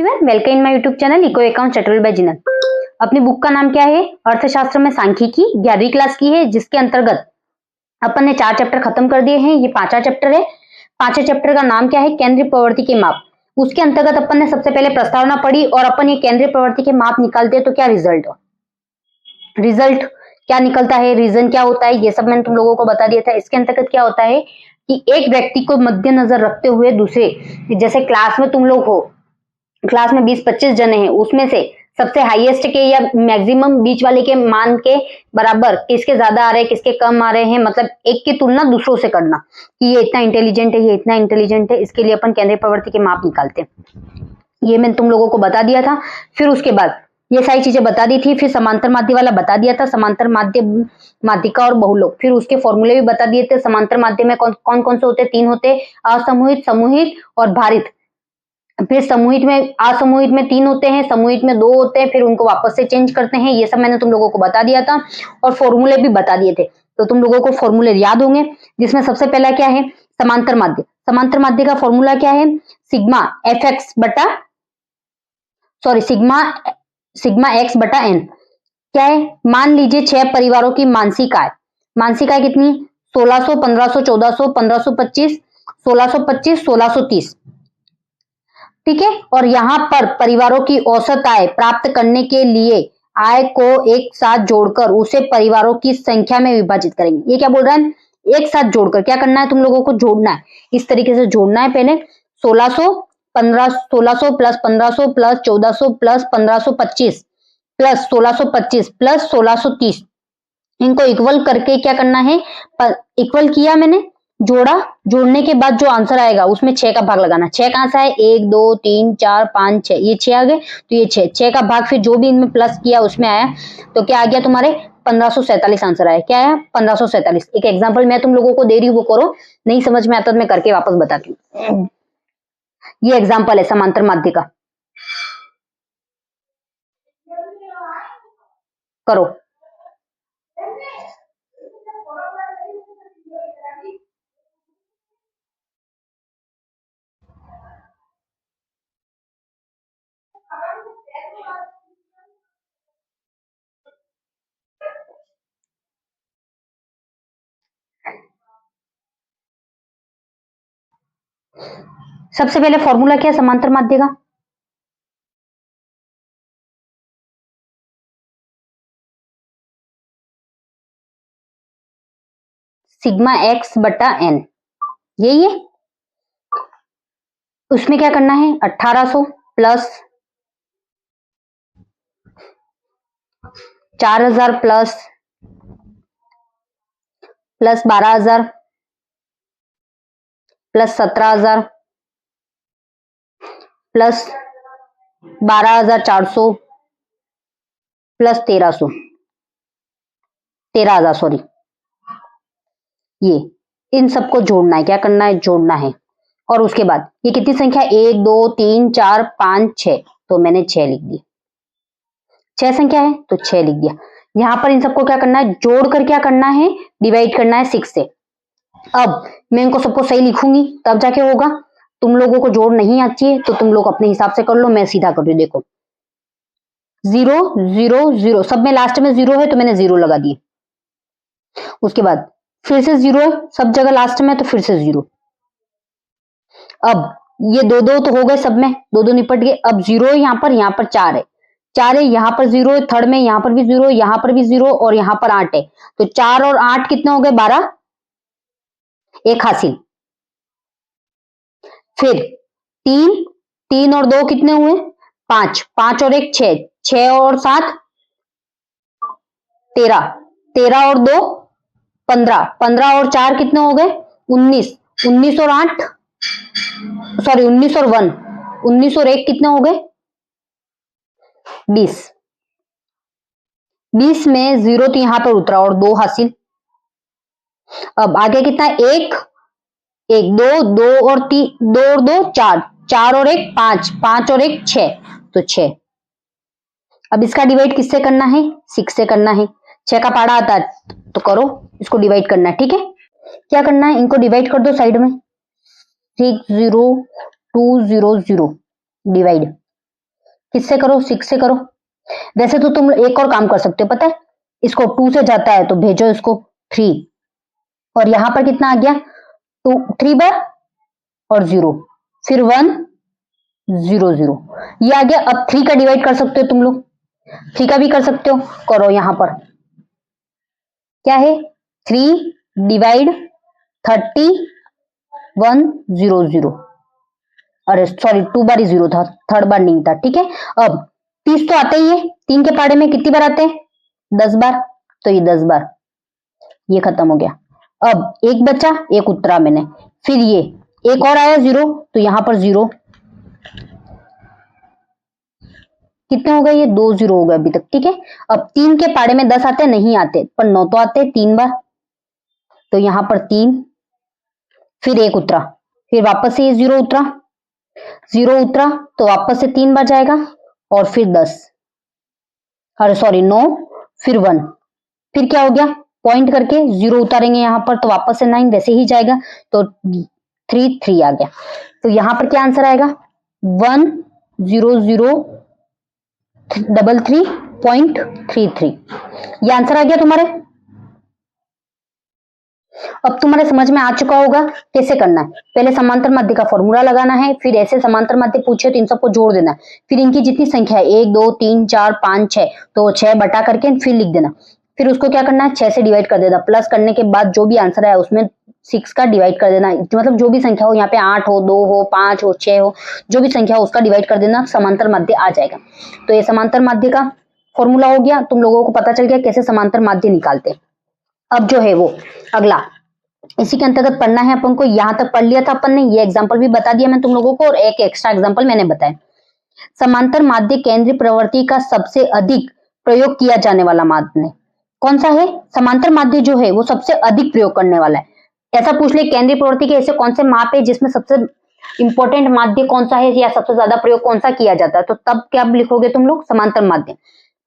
Everyone, welcome in my YouTube channel eco account tutorial by Jinal. अपनी book का नाम क्या है? अर्थशास्त्र में सांख्यिकी 11वीं क्लास की है, जिसके अंतर्गत अपन ने 4 चैप्टर खत्म कर दिए हैं। ये 5वां चैप्टर है। 5वें चैप्टर का नाम क्या है? केंद्रीय प्रवृत्ति के माप। उसके अंतर्गत अपन ने सबसे पहले प्रस्तावना पढ़ी और अपन ये केंद्रीय प्रवृत्ति के माप निकालते हैं तो क्या रिजल्ट क्या निकलता है, रीजन क्या होता है, ये सब मैंने तुम लोगों को बता दिया था। इसके अंतर्गत क्या होता है कि एक व्यक्ति को मद्देनजर रखते हुए दूसरे, जैसे क्लास में तुम लोग हो, क्लास में 20-25 जने हैं, उसमें से सबसे हाईएस्ट के या मैक्सिमम बीच वाले के मान के बराबर किसके ज्यादा आ रहे हैं, किसके कम आ रहे हैं, मतलब एक की तुलना दूसरों से करना कि ये इतना इंटेलिजेंट है, ये इतना इंटेलिजेंट है। इसके लिए अपन केंद्रीय प्रवृत्ति के माप निकालते हैं। ये मैंने तुम लोगों को बता दिया था। फिर उसके बाद ये सारी चीजें बता दी थी। फिर समांतर माध्य वाला बता दिया था, समांतर माध्य, माध्यिका और बहुलोक। फिर उसके फॉर्मूले भी बता दिए थे। समांतर माध्य में कौन कौन से होते हैं? 3 होते हैं, असमूहित, समूहित और भारित। फिर समूहित में, असमूहित में 3 होते हैं, समूहित में 2 होते हैं, फिर उनको वापस से चेंज करते हैं। ये सब मैंने तुम लोगों को बता दिया था और फॉर्मूले भी बता दिए थे, तो तुम लोगों को फॉर्मूले याद होंगे। जिसमें सबसे पहला क्या है? समांतर माध्य। समांतर माध्य का फॉर्मूला क्या है? सिग्मा एक्स बटा एन। क्या है? मान लीजिए 6 परिवारों की मानसिक आय। मानसिक आय कितनी? 1600, 1500, 1400, 1525, 1625, 1630। ठीक है। और यहां पर परिवारों की औसत आय प्राप्त करने के लिए आय को एक साथ जोड़कर उसे परिवारों की संख्या में विभाजित करेंगे। ये क्या बोल रहा है? एक साथ जोड़कर क्या करना है? तुम लोगों को जोड़ना है, इस तरीके से जोड़ना है। पहले 1600 plus 1500 plus 1400 plus 1525 plus 1625 plus 1630, इनको इक्वल करके क्या करना है? इक्वल किया मैंने, जोड़ा, जोड़ने के बाद जो आंसर आएगा उसमें 6 का भाग लगाना। 6 कहां से है? 1 2 3 4 5 6, ये 6 आ गए, तो ये 6 का भाग फिर जो भी इनमें प्लस किया उसमें आया, तो क्या आ गया तुम्हारे? 1547 आंसर आया। क्या आया? 1547। एक एग्जाम्पल मैं तुम लोगों को दे रही हूँ, वो करो, नहीं समझ में आता तो मैं करके वापस बताती हूँ। ये एग्जाम्पल है समांतर माध्य का, करो। सबसे पहले फॉर्मूला क्या है समांतर माध्य का? सिग्मा एक्स बटा एन, यही है। उसमें क्या करना है? 1800 plus 4000 plus 12000 plus 17000 plus 12400 plus 13000 sorry, ये इन सबको जोड़ना है। क्या करना है? जोड़ना है। और उसके बाद ये कितनी संख्या? 1 2 3 4 5 6, तो मैंने 6 लिख दी। 6 संख्या है तो 6 लिख दिया। यहां पर इन सबको क्या करना है? जोड़कर क्या करना है? डिवाइड करना है 6 से। अब मैं इनको सबको सही लिखूंगी तब जाके होगा। तुम लोगों को जोड़ नहीं आती है तो तुम लोग अपने हिसाब से कर लो, मैं सीधा कर रही हूं। देखो 0 0 0, सब में लास्ट में 0 है तो मैंने 0 लगा दिए। उसके बाद फिर से 0 है, सब जगह लास्ट में, तो फिर से 0। अब ये 2 2 तो हो गए, सब में 2 2 निपट गए। अब 0 है यहाँ पर 4 है, 4 है, यहाँ पर 0 है, थर्ड में यहाँ पर भी 0, यहाँ पर भी 0 और यहाँ पर 8 है, तो 4 और 8 कितने हो गए? 12, एक हासिल। फिर 3 3 और 2 कितने हुए? 5, 5 और 1 6, 6 और 7 13, 13 और 2 15, 15 और 4 कितने हो गए? 19, 19 और 8 सॉरी 19 और 1, 19 और 1 कितने हो गए? 20। 20 में 0 तो यहां पर उतरा और 2 हासिल। अब आगे कितना? 1 1 2 2 और 3 2 और 2 4, 4 और 1 5, 5 और 1 6, तो 6। अब इसका डिवाइड किससे करना है? 6 से करना है। 6 का पाड़ा आता है तो करो, इसको डिवाइड करना है। ठीक है, क्या करना है? इनको डिवाइड कर दो साइड में, 6 0 2 0 0 डिवाइड। किससे करो, 6 से करो। वैसे तो तुम एक और काम कर सकते हो, पता है, इसको 2 से जाता है तो भेजो इसको 3, और यहां पर कितना आ गया 2, 3 बार और 0, फिर 1 0 0, ये आ गया। अब 3 का डिवाइड कर सकते हो तुम लोग, 3 का भी कर सकते हो, करो। यहां पर क्या है 3 डिवाइड 30 1 0 0, अरे सॉरी 2 बार ही 0 था, थर्ड बार नहीं था, ठीक है। अब 30 तो आते ही है, 3 के पाड़े में कितनी बार आते हैं 10 बार, तो ये 10 बार, ये खत्म हो गया। अब एक बचा, एक उतरा मैंने, फिर ये एक और आया 0, तो यहां पर 0, कितने हो गए ये 2 0 हो गए अभी तक, ठीक है। अब 3 के पाड़े में 10 आते नहीं आते, पर 9 तो आते 3 बार, तो यहां पर 3, फिर एक उतरा, फिर वापस से ये 0 उतरा, 0 उतरा तो वापस से 3 बार जाएगा, और फिर 10, अरे सॉरी 9, फिर 1, फिर क्या हो गया पॉइंट करके 0 उतारेंगे यहां पर, तो वापस से 9 वैसे ही जाएगा, तो 3 3 आ गया। तो यहां पर क्या आंसर आएगा 1 0 0 33.33, ये आंसर आ गया तुम्हारे। अब तुम्हारे समझ में आ चुका होगा कैसे करना है। पहले समांतर माध्य का फॉर्मूला लगाना है, फिर ऐसे समांतर माध्य पूछे तो इन सबको जोड़ देना है, फिर इनकी जितनी संख्या है 1 2 3 4 5 6, तो 6 बटा करके फिर लिख देना, फिर उसको क्या करना है 6 से डिवाइड कर देना, प्लस करने के बाद जो भी आंसर है उसमें 6 का डिवाइड कर देना, मतलब जो भी संख्या हो, यहाँ पे 8 हो 2 हो 5 हो 6 हो, जो भी संख्या हो उसका डिवाइड कर देना, समांतर माध्य आ जाएगा। तो ये समांतर माध्य का फॉर्मूला हो गया, तुम लोगों को पता चल गया कैसे समांतर माध्य निकालते हैं। अब जो है वो अगला इसी के अंतर्गत पढ़ना है अपन को, यहां तक पढ़ लिया था अपन ने, ये एग्जांपल भी बता दिया मैं तुम लोगों को, और एक एक्स्ट्रा एग्जांपल मैंने बताया। समांतर माध्य केंद्रीय प्रवृत्ति का सबसे अधिक प्रयोग किया जाने वाला माध्य कौन सा है, समांतर माध्य जो है वो सबसे अधिक प्रयोग करने वाला है। ऐसा पूछ ले केंद्रीय प्रवृत्ति के ऐसे कौन से माप है जिसमें सबसे इंपॉर्टेंट माध्य कौन सा है, या सबसे ज्यादा प्रयोग कौन सा किया जाता है, तो तब क्या लिखोगे तुम लोग समांतर माध्य।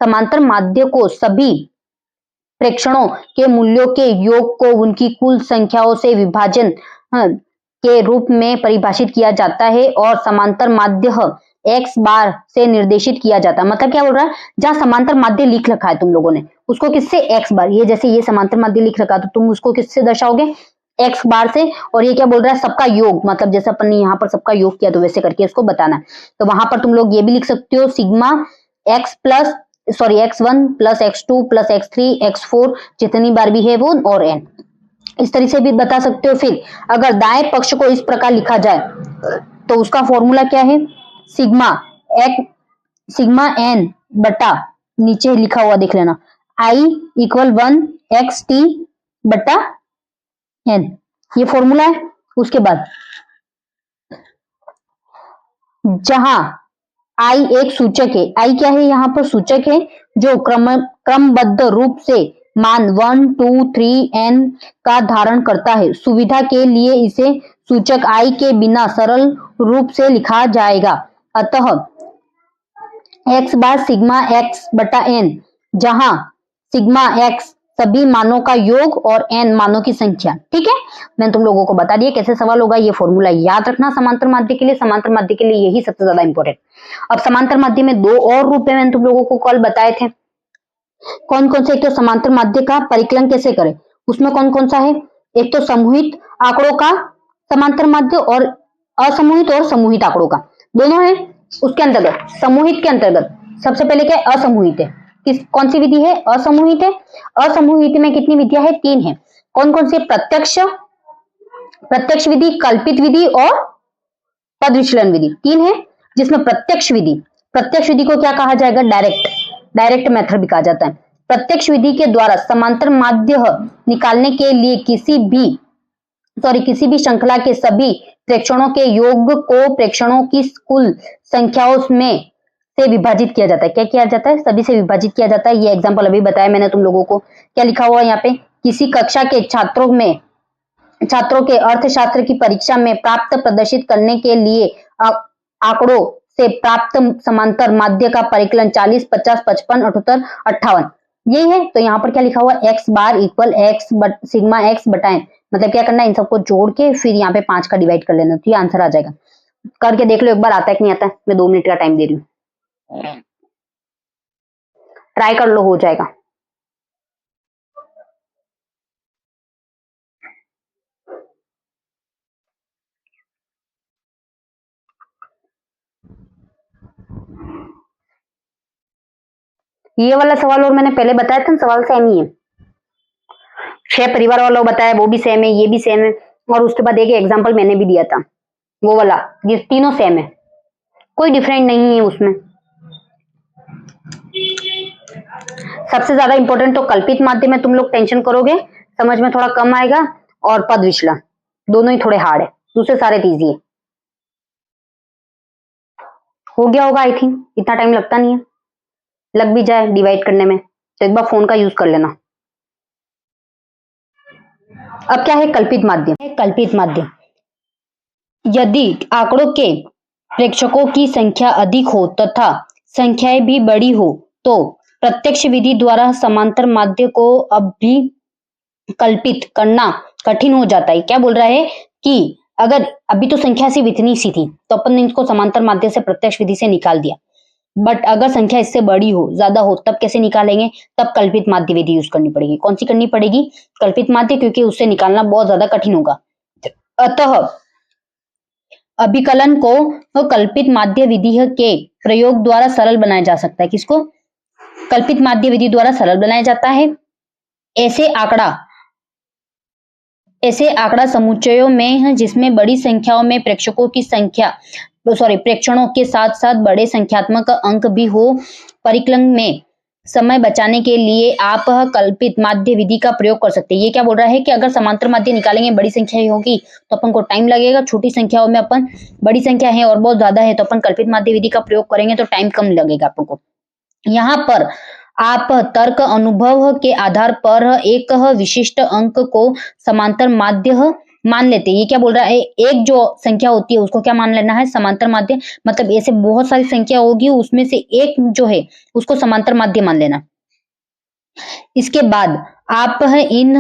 समांतर माध्य को सभी प्रेक्षणों के मूल्यों के योग को उनकी कुल संख्याओं से विभाजन के रूप में परिभाषित किया जाता है, और समांतर माध्य x बार से निर्देशित किया जाता है। मतलब क्या बोल रहा है, जहां समांतर माध्य लिख रखा है तुम लोगों ने उसको किससे x बार, ये जैसे ये समांतर माध्य लिख रखा है तो तुम उसको किससे दर्शाओगे x बार से, और ये क्या बोल रहा है सबका योग, मतलब जैसे अपन ने यहाँ पर सबका योग किया तो वैसे करके इसको बताना है। तो वहां पर तुम लोग ये भी लिख सकते हो sigma x1 plus x2 plus x3 x4 जितनी बार भी है वो, और n इस तरह से भी बता सकते हो। फिर अगर दाएं पक्ष को इस प्रकार लिखा जाए तो उसका फॉर्मूला क्या है, सिग्मा n बटा, नीचे लिखा हुआ देख लेना, i इक्वल 1 xt बटा n, ये फॉर्मूला है। उसके बाद जहां आई एक सूचक है, आई क्या है यहाँ पर सूचक है जो क्रमबद्ध रूप से मान 1 2 3 n का धारण करता है, सुविधा के लिए इसे सूचक आई के बिना सरल रूप से लिखा जाएगा। अतः x बार सिग्मा x बटा n, जहां सिग्मा x सभी मानों का योग और n मानों की संख्या। ठीक है, मैंने तुम लोगों को बता दिया कैसे सवाल होगा, ये फॉर्मूला याद रखना समांतर माध्य के लिए, समांतर माध्य के लिए यही सबसे ज्यादा इंपॉर्टेंट। अब समांतर माध्य में दो और रूप है, मैंने तुम लोगों को कल बताए थे कौन कौन से। एक तो समांतर माध्य का परिकलन कैसे करें, उसमें कौन कौन सा है, एक तो समूहित आंकड़ों का समांतर माध्य और असमूहित और समूहित आंकड़ों का, दोनों है। उसके अंतर्गत समूहित के अंतर्गत सबसे पहले क्या असमूहित है, कौन सी विधि है, असमूहित है। असमूहित में कितनी विधियां है, 3 है। कौन कौन से, प्रत्यक्ष विधि, कल्पित विधि और पद विचलन विधि, 3 है। जिसमें प्रत्यक्ष विधि को क्या कहा जाएगा, डायरेक्ट मेथड भी कहा जाता है। प्रत्यक्ष विधि के द्वारा समांतर माध्य निकालने के लिए किसी भी श्रृंखला के सभी प्रेक्षणों के योग को प्रेक्षणों की कुल संख्याओं में से विभाजित किया जाता है। क्या किया जाता है, सभी से विभाजित किया जाता है। ये एग्जांपल अभी बताया मैंने तुम लोगों को। क्या लिखा हुआ है यहाँ पे, किसी कक्षा के छात्रों के अर्थशास्त्र की परीक्षा में प्राप्त प्रदर्शित करने के लिए आंकड़ों से प्राप्त समांतर माध्य का परिकलन 40 50 55 78 58 यही है। तो यहाँ पर क्या लिखा हुआ, x बार इक्वल सिग्मा x बटा n, मतलब क्या करना है, इन सबको जोड़ के फिर यहाँ पे 5 का डिवाइड कर लेना, तो ये आंसर आ जाएगा। करके देख लो एक बार, आता है कि नहीं आता है। मैं 2 मिनट का टाइम दे रही हूँ। ट्राई कर लो, हो जाएगा। ये वाला सवाल और मैंने पहले बताया था, सवाल सेम ही है। 6 परिवार वाला बताया, वो भी सेम है, ये भी सेम है, और उसके बाद एक एग्जाम्पल मैंने भी दिया था वो वाला, ये तीनों सेम है, कोई डिफरेंट नहीं है उसमें। सबसे ज्यादा इंपॉर्टेंट तो कल्पित माध्य में तुम लोग टेंशन करोगे, समझ में थोड़ा कम आएगा, और पद विचलन दोनों ही थोड़े हार्ड है, दूसरे सारे इजी है। हो गया होगा आई थिंक, इतना टाइम लगता नहीं है, लग भी जाए डिवाइड करने में तो एक बार फोन का यूज कर लेना। अब क्या है कल्पित माध्य? कल्पित माध्य, यदि आंकड़ों के प्रेक्षकों की संख्या अधिक हो तथा संख्याएं भी बड़ी हो तो प्रत्यक्ष विधि द्वारा समांतर माध्य को अभिकल्पित करना कठिन हो जाता है। क्या बोल रहा है कि अगर अभी तो संख्या सिर्फ इतनी सी थी तो अपन ने इसको समांतर माध्य से प्रत्यक्ष विधि से निकाल दिया, बट अगर संख्या इससे बड़ी हो, ज्यादा हो, तब कैसे निकालेंगे? तब कल्पित माध्य विधि यूज करनी पड़ेगी। कौन सी करनी पड़ेगी? कल्पित माध्य, क्योंकि उससे निकालना बहुत ज्यादा कठिन होगा। अतः अभिकलन को कल्पित माध्य विधि के प्रयोग द्वारा सरल बनाया जा सकता है। किसको? कल्पित माध्य विधि द्वारा सरल बनाया जाता है। ऐसे आंकड़ा समुच्चयों में जिसमें बड़ी संख्याओं में प्रेक्षकों की संख्या प्रेक्षणों के साथ साथ बड़े संख्यात्मक अंक भी हो, परिकलन में समय बचाने के लिए आप कल्पित माध्य विधि का प्रयोग कर सकते हैं। ये क्या बोल रहा है कि अगर समांतर माध्य निकालेंगे, बड़ी संख्या होगी तो अपन को टाइम लगेगा, छोटी संख्याओं में अपन, बड़ी संख्या है और बहुत ज्यादा है तो अपन कल्पित माध्य विधि का प्रयोग करेंगे तो टाइम कम लगेगा अपन को। यहाँ पर आप तर्क अनुभव के आधार पर एक विशिष्ट अंक को समांतर माध्य मान लेते हैं। ये क्या बोल रहा है? एक जो संख्या होती है उसको क्या मान लेना है? समांतर माध्य। मतलब ऐसे बहुत सारी संख्या होगी, उसमें से एक जो है उसको समांतर माध्य मान लेना। इसके बाद आप इन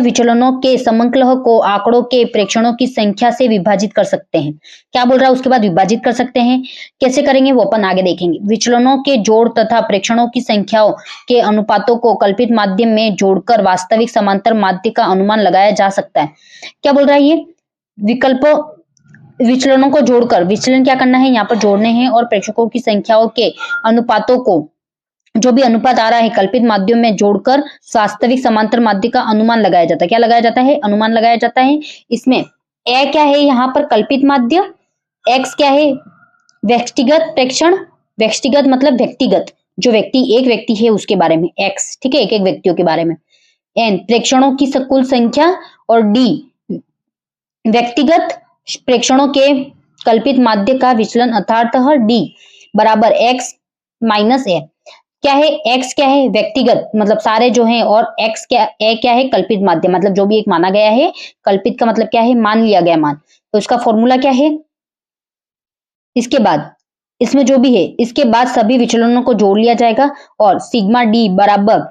विचलनों के समंकलह को आंकड़ों के प्रेक्षणों की संख्या से विभाजित कर सकते हैं। क्या बोल रहा है? उसके बाद विभाजित कर सकते हैं। कैसे करेंगे वो अपन आगे देखेंगे। विचलनों के जोड़ तथा प्रेक्षणों की संख्याओं के अनुपातों को कल्पित माध्यम में जोड़कर वास्तविक समांतर माध्य का अनुमान लगाया जा सकता है। क्या बोल रहा है ये? विचलनों को जोड़कर, विचलन क्या करना है? यहाँ पर जोड़ने हैं, और प्रेक्षकों की संख्याओं के अनुपातों को, जो भी अनुपात आ रहा है, कल्पित माध्यम में जोड़कर वास्तविक समांतर माध्य का अनुमान लगाया जाता है। क्या लगाया जाता है? अनुमान लगाया जाता है। इसमें ए क्या है यहाँ पर? कल्पित माध्य। एक्स क्या है? व्यक्तिगत प्रेक्षण। व्यक्तिगत मतलब व्यक्तिगत, जो व्यक्ति, एक व्यक्ति है उसके बारे में एक्स, ठीक है, एक एक व्यक्तियों के बारे में। एन प्रेक्षणों की कुल संख्या, और डी व्यक्तिगत प्रेक्षणों के कल्पित माध्य का विचलन, अर्थात डी बराबर एक्स माइनस ए। क्या है? एक्स क्या है? व्यक्तिगत मतलब सारे जो हैं, और एक्स क्या, ए क्या है? कल्पित माध्य मतलब जो भी एक माना गया है। कल्पित का मतलब क्या है? मान लिया गया मान। तो इसका फॉर्मूला क्या है? इसके बाद इसमें जो भी है, इसके बाद सभी विचलनों को जोड़ लिया जाएगा, और सिग्मा डी बराबर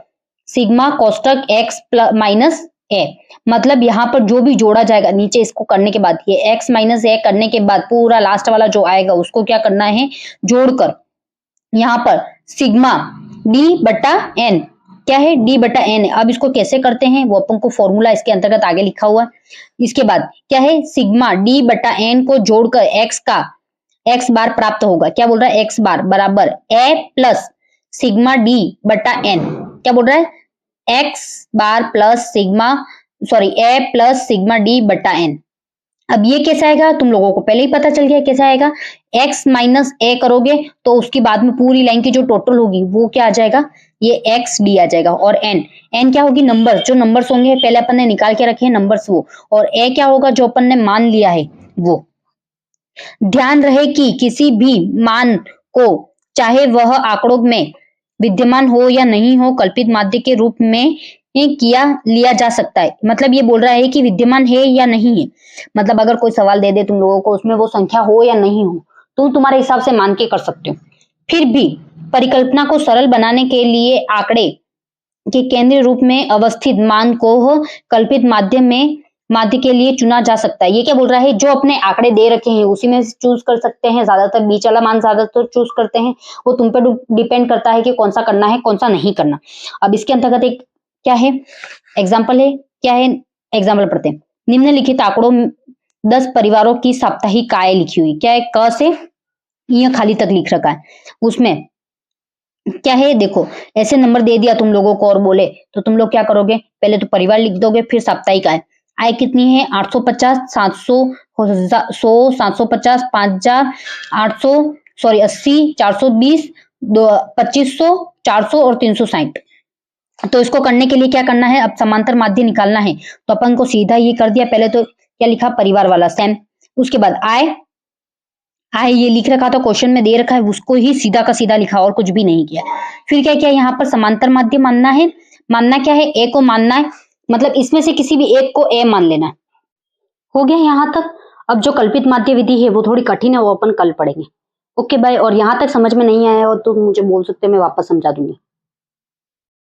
सिग्मा कोष्टक एक्स माइनस ए। मतलब यहाँ पर जो भी जोड़ा जाएगा नीचे, इसको करने के बाद, ये एक्स माइनस ए करने के बाद पूरा लास्ट वाला जो आएगा उसको क्या करना है? जोड़कर यहाँ पर सिग्मा डी बटा एन, क्या है? डी बटा एन। अब इसको कैसे करते हैं वो अपन को फॉर्मूला इसके अंतर्गत आगे लिखा हुआ है। इसके बाद क्या है? सिग्मा डी बटा एन को जोड़कर एक्स का एक्स बार प्राप्त होगा। क्या बोल रहा है? एक्स बार बराबर ए प्लस सिग्मा डी बटा एन। क्या बोल रहा है? एक्स बार प्लस ए प्लस सिग्मा डी बटा एन। अब ये कैसा आएगा? तुम लोगों को पहले ही पता चल गया कैसा आएगा। x माइनस ए करोगे तो उसके बाद में पूरी लाइन की जो टोटल होगी वो क्या आ जाएगा? ये एक्स डी आ जाएगा। और एन क्या होगी? नंबर, जो नंबर्स होंगे पहले अपन ने निकाल के रखे हैं नंबर्स वो, और ए क्या होगा? जो अपन ने मान लिया है वो। ध्यान रहे कि किसी भी मान को, चाहे वह आंकड़ों में विद्यमान हो या नहीं हो, कल्पित माध्य के रूप में लिया जा सकता है। मतलब ये बोल रहा है कि विद्यमान है या नहीं है। मतलब अगर कोई सवाल दे दे तुम लोगों को, उसमें वो संख्या हो या नहीं हो, तुम तुम्हारे हिसाब से मान के कर सकते हो। फिर भी परिकल्पना को सरल बनाने के लिए आंकड़े के केंद्रीय रूप में अवस्थित मान को कल्पित माध्य में माध्य के लिए चुना जा सकता है। ये क्या बोल रहा है, जो अपने आंकड़े दे रखे हैं उसी में चूज कर सकते हैं। ज्यादातर बीच वाला मान ज्यादातर चूज करते हैं, वो तुम पे डिपेंड करता है कि कौन सा करना है कौन सा नहीं करना। अब इसके अंतर्गत एक क्या है, एग्जाम्पल है, क्या है, एग्जाम्पल पढ़ते हैं। निम्नलिखित आंकड़ों 10 परिवारों की साप्ताहिक आय लिखी हुई, क्या है, क से यह खाली तक लिख रखा है। उसमें क्या है, देखो ऐसे नंबर दे दिया तुम लोगों को और बोले तो तुम लोग क्या करोगे, पहले तो परिवार लिख दोगे, फिर साप्ताहिक आय। आय कितनी है, 850, 700, 100, 750, 5000, 800, सॉरी 80, 420, 2500, 400 और 360। तो इसको करने के लिए क्या करना है, अब समांतर माध्य निकालना है। तो अपन को सीधा ये कर दिया, पहले तो क्या लिखा, परिवार वाला सेम। उसके बाद आय, आय ये लिख रखा था क्वेश्चन में दे रखा है, उसको ही सीधा का सीधा लिखा और कुछ भी नहीं किया। फिर क्या किया, यहाँ पर समांतर माध्य मानना है। मानना क्या है, ए को मानना है, मतलब इसमें से किसी भी एक को ए मान लेना है। हो गया यहाँ तक। अब जो कल्पित माध्य विधि है वो थोड़ी कठिन है, वो अपन कल पढ़ेंगे। Okay bye. और यहाँ तक समझ में नहीं आया हो तो मुझे बोल सकते हो, मैं वापस समझा दूंगी।